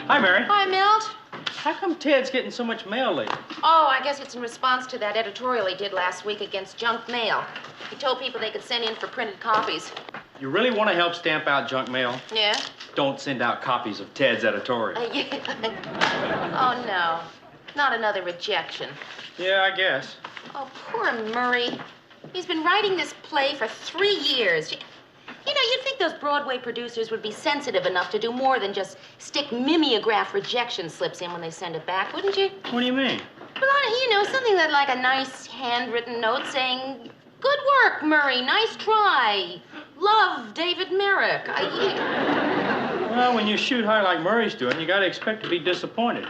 Hi, Mary. Hi, Milt. How come Ted's getting so much mail lately? Oh, I guess it's in response to that editorial he did last week against junk mail. He told people they could send in for printed copies. You really want to help stamp out junk mail? Yeah? Don't send out copies of Ted's editorial. Yeah. Oh, no. Not another rejection. Yeah, I guess. Oh, poor Murray. He's been writing this play for 3 years. You know, you'd think those Broadway producers would be sensitive enough to do more than just stick mimeograph rejection slips in when they send it back, wouldn't you? What do you mean? Well, you know, something that like a nice handwritten note saying, "Good work, Murray. Nice try. Love, David Merrick." Well, when you shoot high like Murray's doing, you got to expect to be disappointed.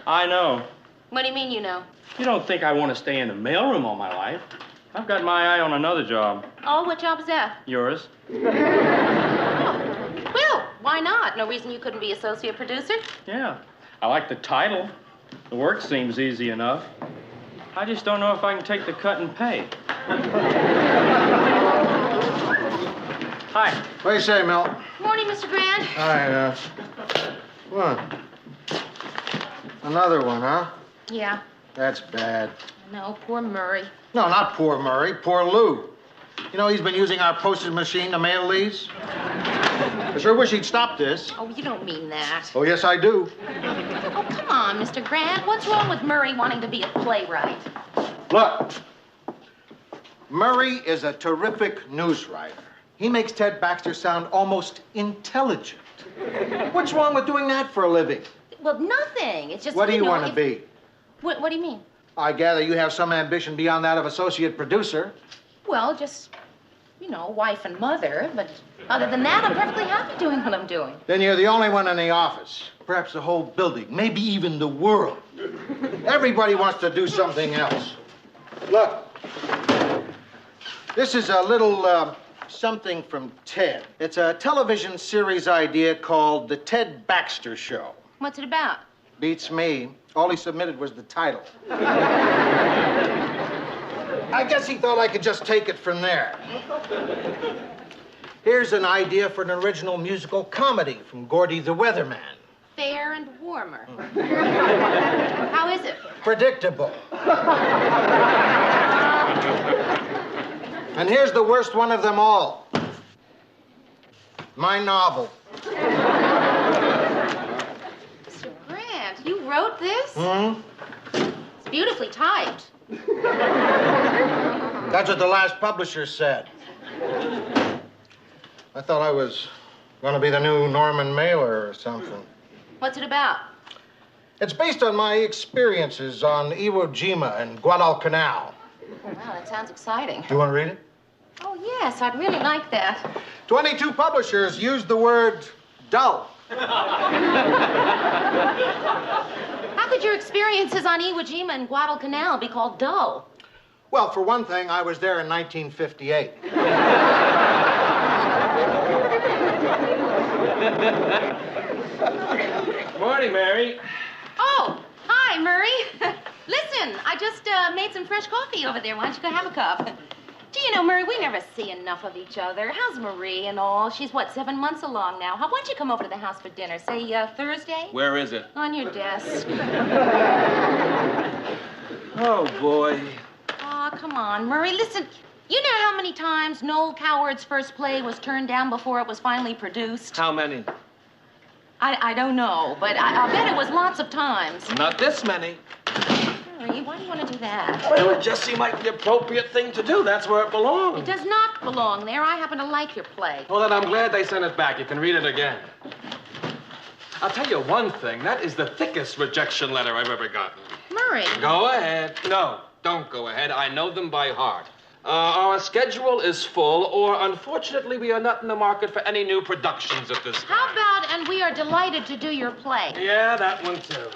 I know. What do you mean, you know? You don't think I want to stay in the mailroom all my life. I've got my eye on another job. Oh, what job is that? Yours. Oh. Well, why not? No reason you couldn't be associate producer? Yeah. I like the title. The work seems easy enough. I just don't know if I can take the cut and pay. Hi. What do you say, Milt? Morning, Mr. Grant. Hi, what? Another one, huh? Yeah. That's bad. No, poor Murray. No, not poor Murray, poor Lou. You know, he's been using our postage machine to mail these. I sure wish he'd stop this. Oh, you don't mean that. Oh, yes, I do. Oh, come on, Mr. Grant. What's wrong with Murray wanting to be a playwright? Look, Murray is a terrific news writer. He makes Ted Baxter sound almost intelligent. What's wrong with doing that for a living? Well, nothing. It's just, What do you know, want to be? What do you mean? I gather you have some ambition beyond that of associate producer. Well, just, you know, wife and mother. But other than that, I'm perfectly happy doing what I'm doing. Then you're the only one in the office. Perhaps the whole building, maybe even the world. Everybody wants to do something else. Look, this is a little something from Ted. It's a television series idea called The Ted Baxter Show. What's it about? Beats me. All he submitted was the title. I guess he thought I could just take it from there. Here's an idea for an original musical comedy from Gordy the Weatherman. Fair and warmer. How is it? Predictable. And here's the worst one of them all. My novel. Mr. Grant, you wrote this? Hmm? It's beautifully typed. That's what the last publisher said. I thought I was going to be the new Norman Mailer or something. What's it about? It's based on my experiences on Iwo Jima and Guadalcanal. Oh, wow, that sounds exciting. You want to read it? Oh, yes, I'd really like that. 22 publishers used the word dull. How could your experiences on Iwo Jima and Guadalcanal be called dull? Well, for one thing, I was there in 1958. Morning, Mary. Oh, hi, Murray. Listen, I just made some fresh coffee over there. Why don't you go have a cup? Do you know, Murray, we never see enough of each other. How's Marie and all? She's, what, 7 months along now. Why don't you come over to the house for dinner? Say, Thursday? Where is it? On your desk. Oh, boy. Oh, come on, Murray. Listen, you know how many times Noel Coward's first play was turned down before it was finally produced? How many? I don't know, but I'll bet it was lots of times. Not this many. Murray, why do you want to do that? But it would just seem like the appropriate thing to do. That's where it belongs. It does not belong there. I happen to like your play. Well, then I'm glad they sent it back. You can read it again. I'll tell you one thing. That is the thickest rejection letter I've ever gotten. Murray. Go ahead. No, don't go ahead. I know them by heart. Our schedule is full, or unfortunately, we are not in the market for any new productions at this time. How about, and we are delighted to do your play. Yeah, that one too.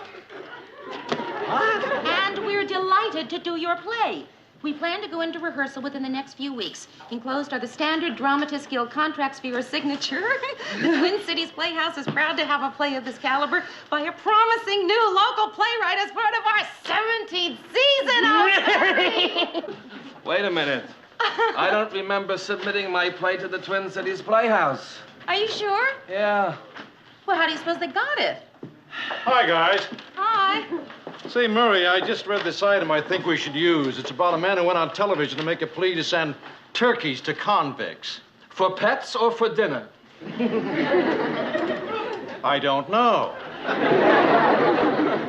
What? And we're delighted to do your play. We plan to go into rehearsal within the next few weeks. Enclosed are the standard Dramatists Guild contracts for your signature. The Twin Cities Playhouse is proud to have a play of this caliber by a promising new local playwright as part of our 17th season. Wait a minute. I don't remember submitting my play to the Twin Cities Playhouse. Are you sure? Yeah. Well, how do you suppose they got it? Hi, guys. Hi. Say, Murray, I just read this item I think we should use. It's about a man who went on television to make a plea to send turkeys to convicts. For pets or for dinner? I don't know.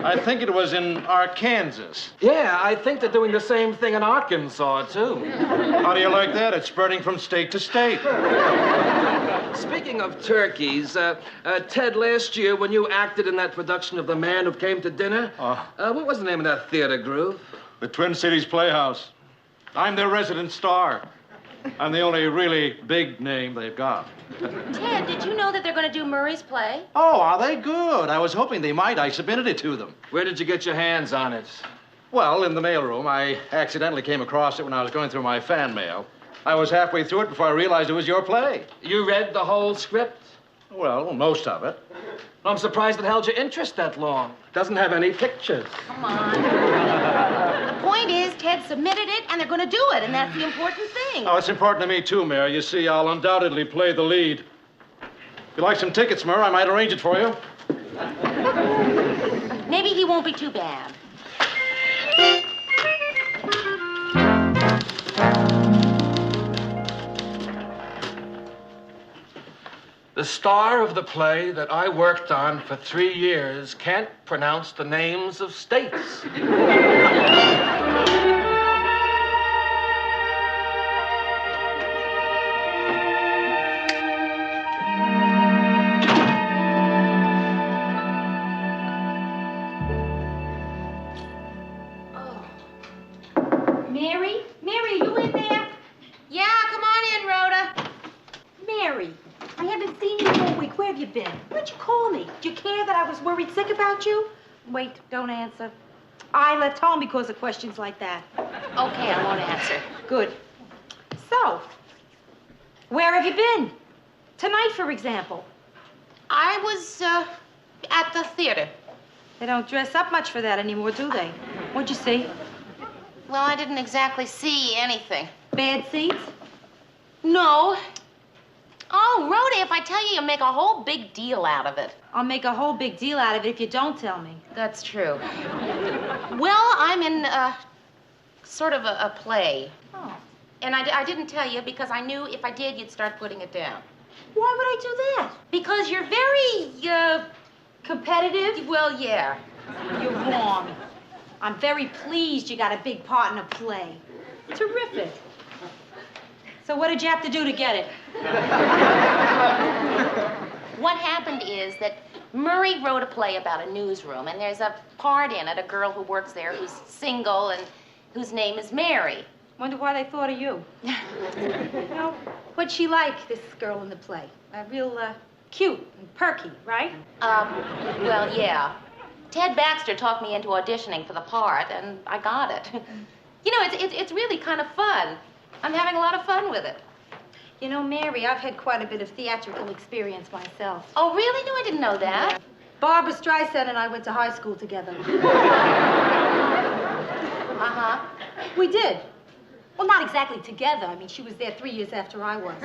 I think it was in Arkansas. Yeah, I think they're doing the same thing in Arkansas, too. How do you like that? It's spreading from state to state. Speaking of turkeys, Ted, last year when you acted in that production of The Man Who Came to Dinner, what was the name of that theater group? The Twin Cities Playhouse. I'm their resident star. I'm the only really big name they've got. Ted, did you know that they're going to do Murray's play? Oh, are they good? I was hoping they might. I submitted it to them. Where did you get your hands on it? Well, in the mailroom. I accidentally came across it when I was going through my fan mail. I was halfway through it before I realized it was your play. You read the whole script? Well, most of it. I'm surprised it held your interest that long. Doesn't have any pictures. Come on. The point is, Ted submitted it, and they're going to do it, and that's the important thing. Oh, it's important to me, too, Mary. You see, I'll undoubtedly play the lead. If you like some tickets, Murray, I might arrange it for you. Maybe he won't be too bad. The star of the play that I worked on for 3 years can't pronounce the names of states. Mary? Mary, are you in there? Yeah, come on in, Rhoda. Mary, I haven't seen you all week. Where have you been? Why'd you call me? Do you care that I was worried sick about you? Wait, don't answer. I left home because of questions like that. Okay, I won't answer. Good. So, where have you been? Tonight, for example. I was, at the theater. They don't dress up much for that anymore, do they? What'd you see? Well, I didn't exactly see anything. Bad seats? No. Oh, Rhoda, if I tell you, you'll make a whole big deal out of it. I'll make a whole big deal out of it if you don't tell me. That's true. Well, I'm in, sort of a play. Oh. And I didn't tell you because I knew if I did, you'd start putting it down. Why would I do that? Because you're very, Competitive? well, yeah. You're wrong. I'm very pleased you got a big part in a play. Terrific. So what did you have to do to get it? What happened is that Murray wrote a play about a newsroom, and there's a part in it, a girl who works there who's single and whose name is Mary. Wonder why they thought of you. You know, what'd she like, this girl in the play? Real, cute and perky, right? Well, yeah. Ted Baxter talked me into auditioning for the part, and I got it. You know, it's really kind of fun. I'm having a lot of fun with it. You know, Mary, I've had quite a bit of theatrical experience myself. Oh, really? No, I didn't know that. Barbara Streisand and I went to high school together. Uh-huh. We did. Well, not exactly together. I mean, she was there 3 years after I was.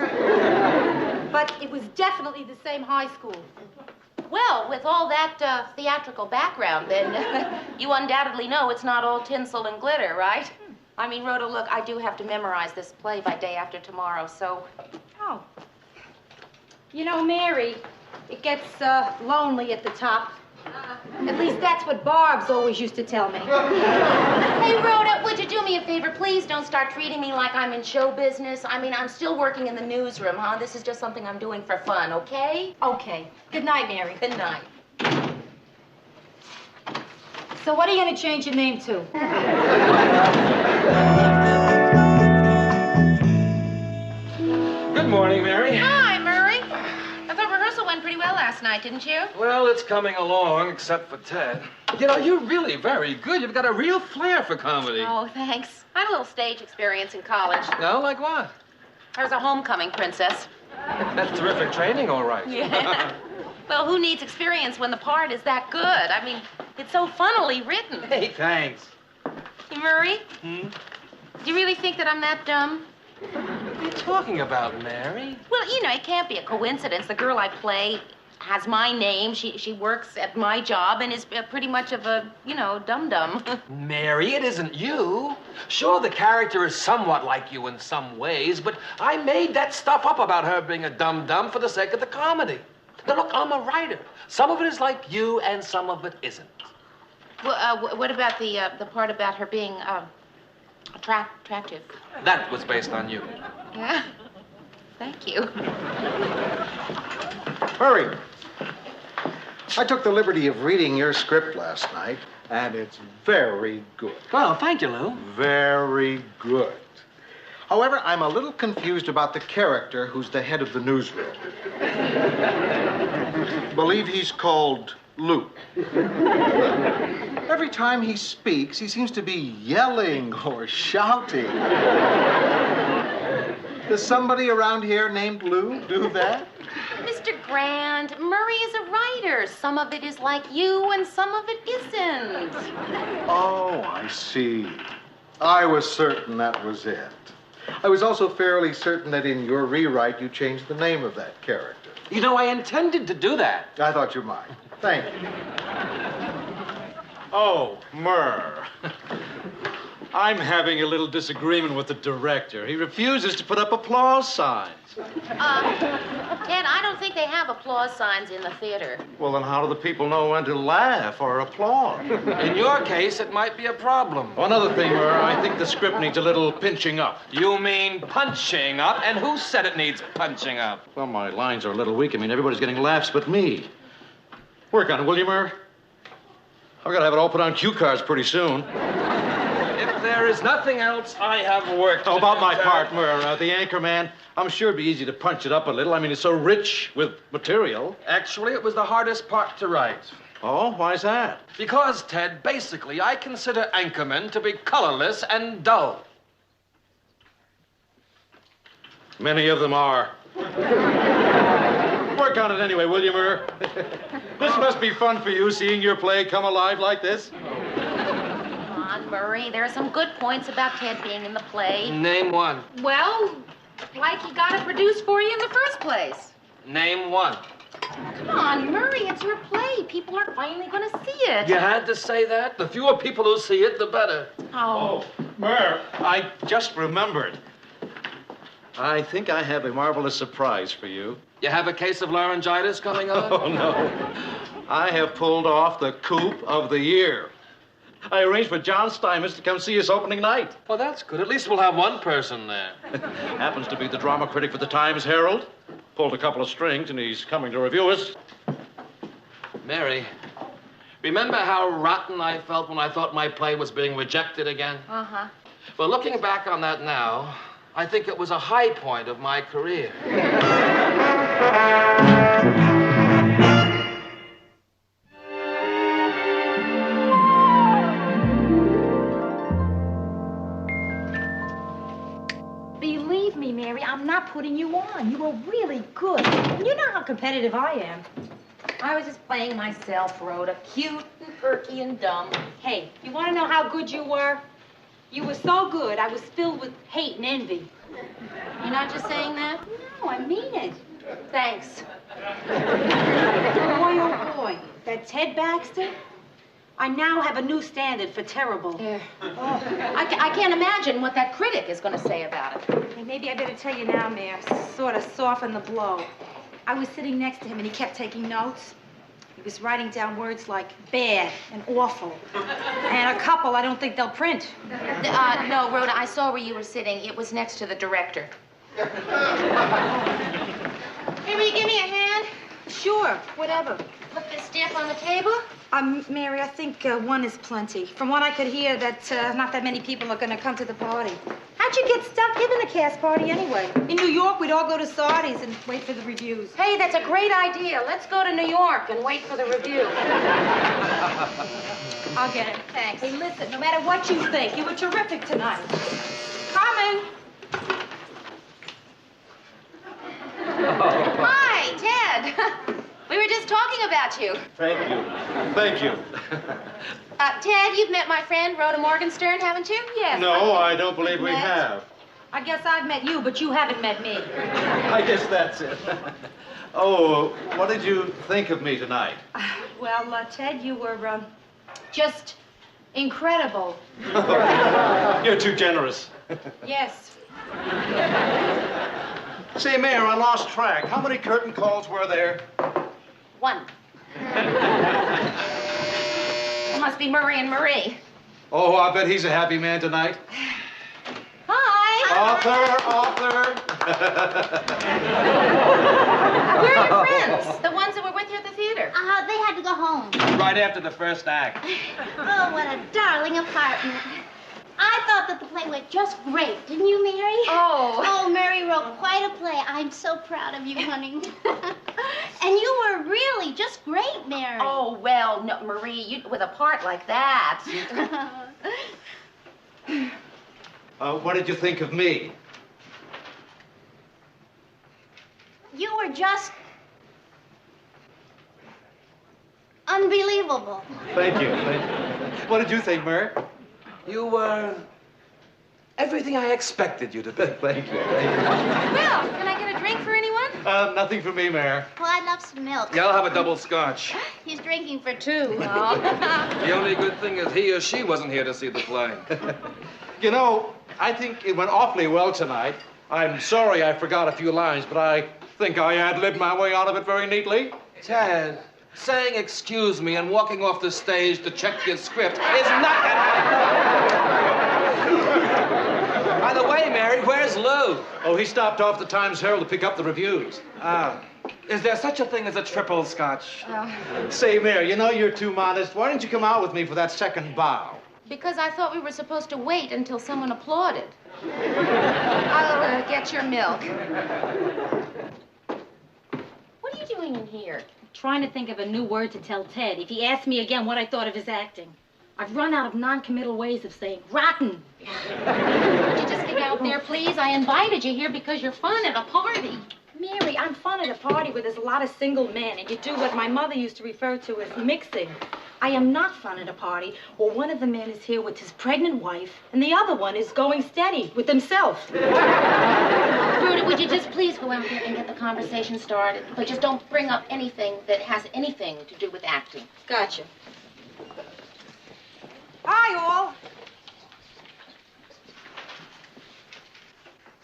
But it was definitely the same high school. Well, with all that theatrical background, then you undoubtedly know it's not all tinsel and glitter, right? I mean, Rhoda, look, I do have to memorize this play by day after tomorrow, so... Oh. You know, Mary, it gets lonely at the top. At least that's what Barb's always used to tell me. Hey, Rhoda, would you do me a favor? Please don't start treating me like I'm in show business. I mean, I'm still working in the newsroom, huh? This is just something I'm doing for fun, okay? Okay. Good night, Mary. Good night. So what are you going to change your name to? Good morning, Mary. Hi, Murray. I thought rehearsal went pretty well last night, didn't you? Well, it's coming along, except for Ted. You know, you're really very good. You've got a real flair for comedy. Oh, thanks. I had a little stage experience in college. No, like what? I was a homecoming princess. That's terrific training, all right. Yeah. Well, who needs experience when the part is that good? I mean, it's so funnily written. Hey, thanks. Hey, Murray? Do you really think that I'm that dumb? What are you talking about, Mary? Well, you know, it can't be a coincidence. The girl I play has my name. She works at my job and is pretty much of a, dum-dum. Mary, it isn't you. Sure, the character is somewhat like you in some ways, but I made that stuff up about her being a dum-dum for the sake of the comedy. Now, look, I'm a writer. Some of it is like you, and some of it isn't. Well, what about the part about her being attractive? That was based on you. Yeah? Thank you. Hurry. I took the liberty of reading your script last night, and it's very good. Well, thank you, Lou. Very good. However, I'm a little confused about the character who's the head of the newsroom. Believe he's called Lou. Every time he speaks, he seems to be yelling or shouting. Does somebody around here named Lou do that? Mr. Grand, Murray is a writer. Some of it is like you, and some of it isn't. Oh, I see. I was certain that was it. I was also fairly certain that in your rewrite you changed the name of that character. You know, I intended to do that. I thought you might. Thank you. Oh, Murr. I'm having a little disagreement with the director. He refuses to put up applause signs. Ted, I don't think they have applause signs in the theater. Well, then how do the people know when to laugh or applaud? In your case, it might be a problem. One other thing, Murr, I think the script needs a little pinching up. You mean punching up? And who said it needs punching up? Well, my lines are a little weak. I mean, everybody's getting laughs but me. Work on it, will you, Murr? I've got to have it all put on cue cards pretty soon. If there is nothing else, I have work to How about do, my Ted. part, Murr? The anchor man? I'm sure it'd be easy to punch it up a little. I mean, it's so rich with material. Actually, it was the hardest part to write. Oh, why's that? Because, Ted, basically, I consider anchormen to be colorless and dull. Many of them are. Work on it anyway, will you, Murr? This must be fun for you, seeing your play come alive like this. Come on, Murray. There are some good points about Ted being in the play. Name one. Well, like he got it produced for you in the first place. Name one. Come on, Murray, it's your play. People are finally going to see it. You had to say that? The fewer people who see it, the better. Oh. Murr, I just remembered. I think I have a marvelous surprise for you. You have a case of laryngitis coming on? Oh, no. I have pulled off the coup of the year. I arranged for John Steinmetz to come see us opening night. Well, that's good. At least we'll have one person there. Happens to be the drama critic for the Times Herald. Pulled a couple of strings, and he's coming to review us. Mary, remember how rotten I felt when I thought my play was being rejected again? Uh-huh. Well, looking back on that now, I think it was a high point of my career. Believe me, Mary, I'm not putting you on. You were really good. You know how competitive I am. I was just playing myself, Rhoda. Cute and perky and dumb. Hey, you want to know how good you were? You were so good, I was filled with hate and envy. You're not just saying that? No, I mean it. Thanks. Boy, oh boy, that Ted Baxter, I now have a new standard for terrible. Yeah. Oh, I can't imagine what that critic is going to say about it. Hey, maybe I better tell you now, Mayor, sort of soften the blow. I was sitting next to him and he kept taking notes. He was writing down words like bad and awful. And a couple I don't think they'll print. No, Rhoda, I saw where you were sitting. It was next to the director. Hey, will you give me a hand? Sure, whatever. Put this stamp on the table? Mary, I think one is plenty. From what I could hear, that not that many people are going to come to the party. How'd you get stuck giving a cast party anyway? In New York, we'd all go to Sardi's and wait for the reviews. Hey, that's a great idea. Let's go to New York and wait for the review. I'll get it. Thanks. Hey, listen, no matter what you think, you were terrific tonight. Coming. Hi, Ted. We were just talking about you. Thank you. Thank you. Ted, you've met my friend, Rhoda Morgenstern, haven't you? Yes. No, I don't believe we Met? have. I guess I've met you, but you haven't met me. I guess that's it. Oh, what did you think of me tonight? Well, Ted, you were, just incredible. You're too generous. Yes. Say, Mayor, I lost track. How many curtain calls were there? 1. It must be Murray and Marie. Oh, I bet he's a happy man tonight. Hi. Author. Where are your friends? The ones that were with you at the theater? They had to go home. Right after the first act. Oh, what a darling apartment. I thought that the play went just great, didn't you, Mary? Oh. Oh, Mary wrote quite a play. I'm so proud of you, honey. And you were really just great, Mary. Oh, well, no, Marie, you, with a part like that. What did you think of me? You were just unbelievable. Thank you. What did you think, Mary? You were everything I expected you to be. Thank you. Well, can I get a drink for anyone? Nothing for me, Mayor. Well, I'd love some milk. Yeah, I'll have a double scotch. He's drinking for 2. The only good thing is he or she wasn't here to see the play. You know, I think it went awfully well tonight. I'm sorry I forgot a few lines, but I think I ad-libbed my way out of it very neatly. Ted, saying excuse me and walking off the stage to check your script is not By the way, Mary, where's Lou? Oh, he stopped off the Times Herald to pick up the reviews. Is there such a thing as a triple scotch? Say, Mayor, you know you're too modest. Why didn't you come out with me for that second bow? Because I thought we were supposed to wait until someone applauded. I'll get your milk. What are you doing in here? Trying to think of a new word to tell Ted if he asks me again what I thought of his acting. I've run out of non-committal ways of saying rotten. Would you just get out there, please? I invited you here because you're fun at a party. Mary, I'm fun at a party where there's a lot of single men, and you do what my mother used to refer to as mixing. I am not fun at a party where one of the men is here with his pregnant wife, and the other one is going steady with himself. Rhoda, would you just please go out there and get the conversation started? But just don't bring up anything that has anything to do with acting. Gotcha. Hi, all.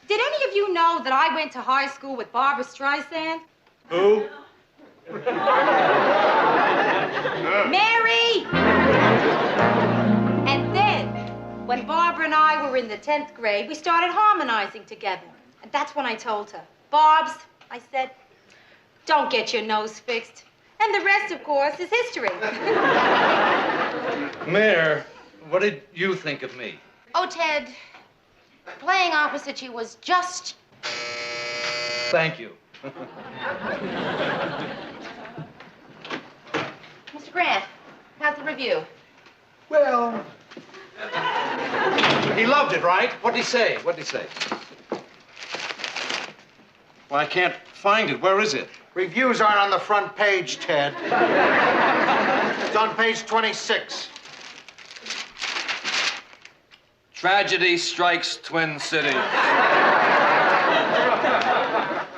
Did any of you know that I went to high school with Barbra Streisand? Who? Mary! And then, when Barbara and I were in the 10th grade, we started harmonizing together. And that's when I told her, Barbs, I said, don't get your nose fixed. And the rest, of course, is history. Mayor, what did you think of me? Oh, Ted, playing opposite you was just... Thank you. Mr. Grant, how's the review? Well... He loved it, right? What'd he say? Well, I can't find it. Where is it? Reviews aren't on the front page, Ted. It's on page 26. Tragedy strikes Twin Cities.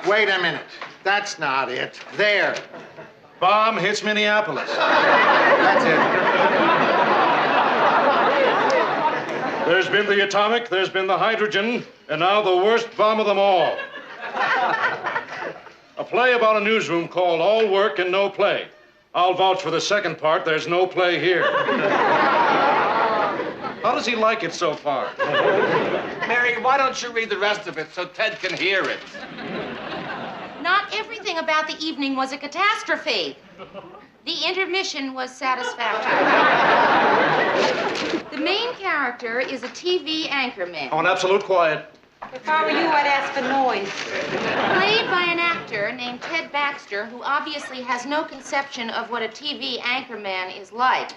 Wait a minute. That's not it. There. Bomb hits Minneapolis. That's it. There's been the atomic, there's been the hydrogen, and now the worst bomb of them all. A play about a newsroom called All Work and No Play. I'll vouch for the second part. There's no play here. How does he like it so far? Mary, why don't you read the rest of it so Ted can hear it? Not everything about the evening was a catastrophe. The intermission was satisfactory. The main character is a TV anchorman. On absolute quiet. If I were you, I'd ask for noise. Played by an actor named Ted Baxter, who obviously has no conception of what a TV anchorman is like.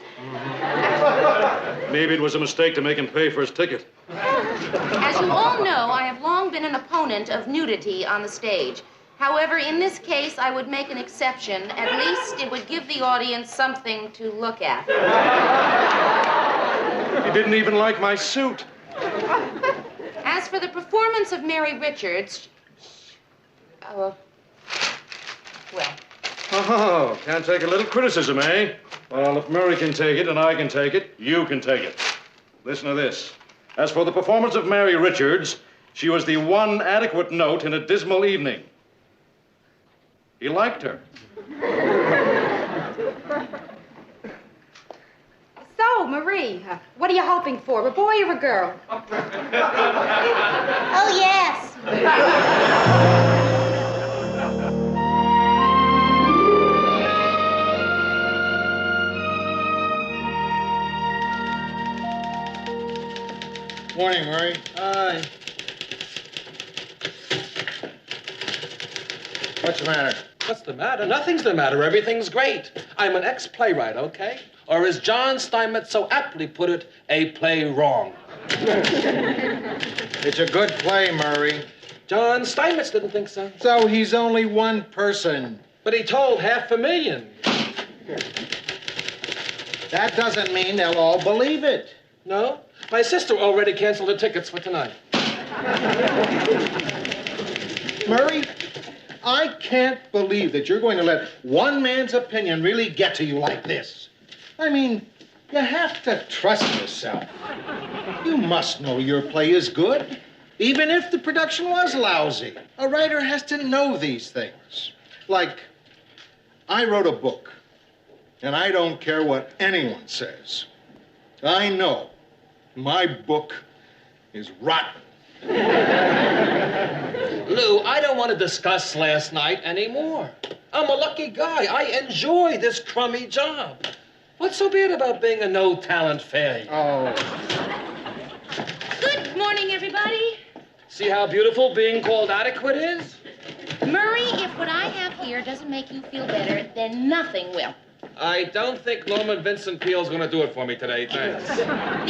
Maybe it was a mistake to make him pay for his ticket. As you all know, I have long been an opponent of nudity on the stage. However, in this case, I would make an exception. At least it would give the audience something to look at. He didn't even like my suit. As for the performance of Mary Richards, Well, Oh, can't take a little criticism, eh? Well, if Murray can take it and I can take it, you can take it. Listen to this. As for the performance of Mary Richards, she was the one adequate note in a dismal evening. He liked her. so, Marie, what are you hoping for, a boy or a girl? Oh, yes. Morning, Murray. Hi. What's the matter? What's the matter? Nothing's the matter. Everything's great. I'm an ex-playwright, okay? Or as John Steinmetz so aptly put it, a play wrong. It's a good play, Murray. John Steinmetz didn't think so. So he's only one person. But he told 500,000. That doesn't mean they'll all believe it. No? My sister already canceled her tickets for tonight. Murray, I can't believe that you're going to let one man's opinion really get to you like this. I mean, you have to trust yourself. You must know your play is good, even if the production was lousy. A writer has to know these things. Like, I wrote a book, and I don't care what anyone says. I know my book is rotten. Lou, I don't want to discuss last night anymore. I'm a lucky guy. I enjoy this crummy job. What's so bad about being a no-talent failure? Oh. Good morning, everybody. See how beautiful being called adequate is? Murray, if what I have here doesn't make you feel better, then nothing will. I don't think Norman Vincent Peale's going to do it for me today, thanks.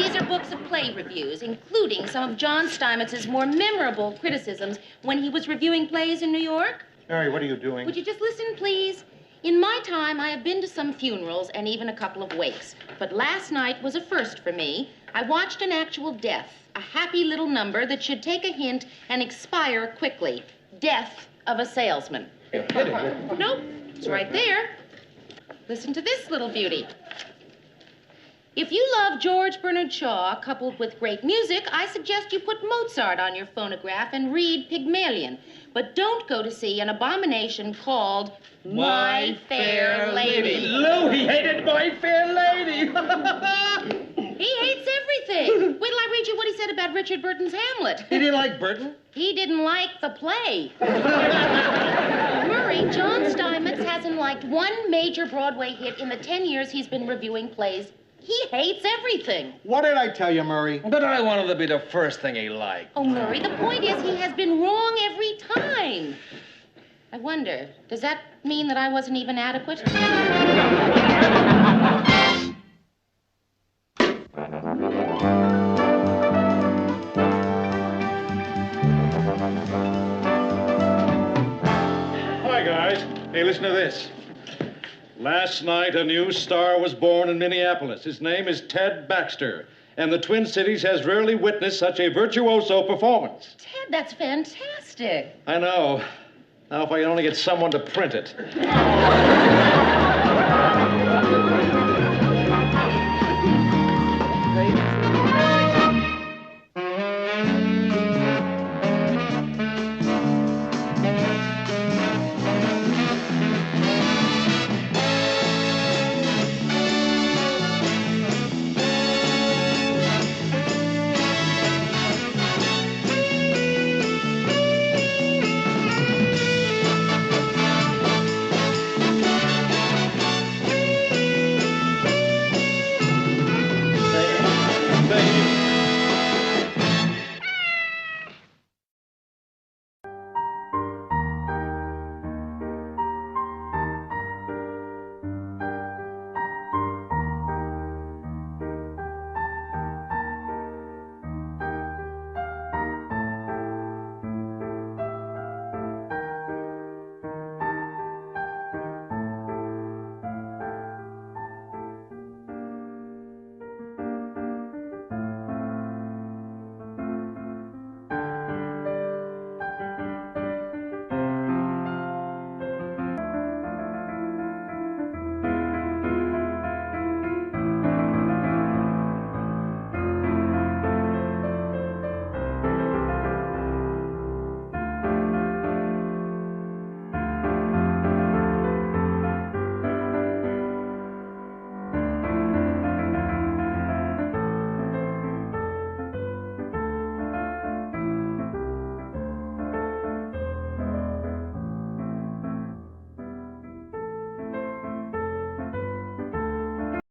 These are books of play reviews, including some of John Steinmetz's more memorable criticisms when he was reviewing plays in New York. Mary, what are you doing? Would you just listen, please? In my time, I have been to some funerals and even a couple of wakes. But last night was a first for me. I watched an actual death, a happy little number that should take a hint and expire quickly. Death of a salesman. Nope, it's right there. Listen to this little beauty. If you love George Bernard Shaw coupled with great music, I suggest you put Mozart on your phonograph and read Pygmalion. But don't go to see an abomination called My Fair Lady. Lou, he hated My Fair Lady. He hates everything. Wait till I read you what he said about Richard Burton's Hamlet. He didn't like Burton? He didn't like the play. Murray, John Steinmetz hasn't liked one major Broadway hit in the 10 years he's been reviewing plays. He hates everything. What did I tell you, Murray? But I wanted to be the first thing he liked. Oh, Murray, the point is he has been wrong every time. I wonder, does that mean that I wasn't even adequate? Hi, guys. Hey, listen to this. Last night, a new star was born in Minneapolis. His name is Ted Baxter, and the Twin Cities has rarely witnessed such a virtuoso performance. Ted, that's fantastic. I know. Now, if I could only get someone to print it.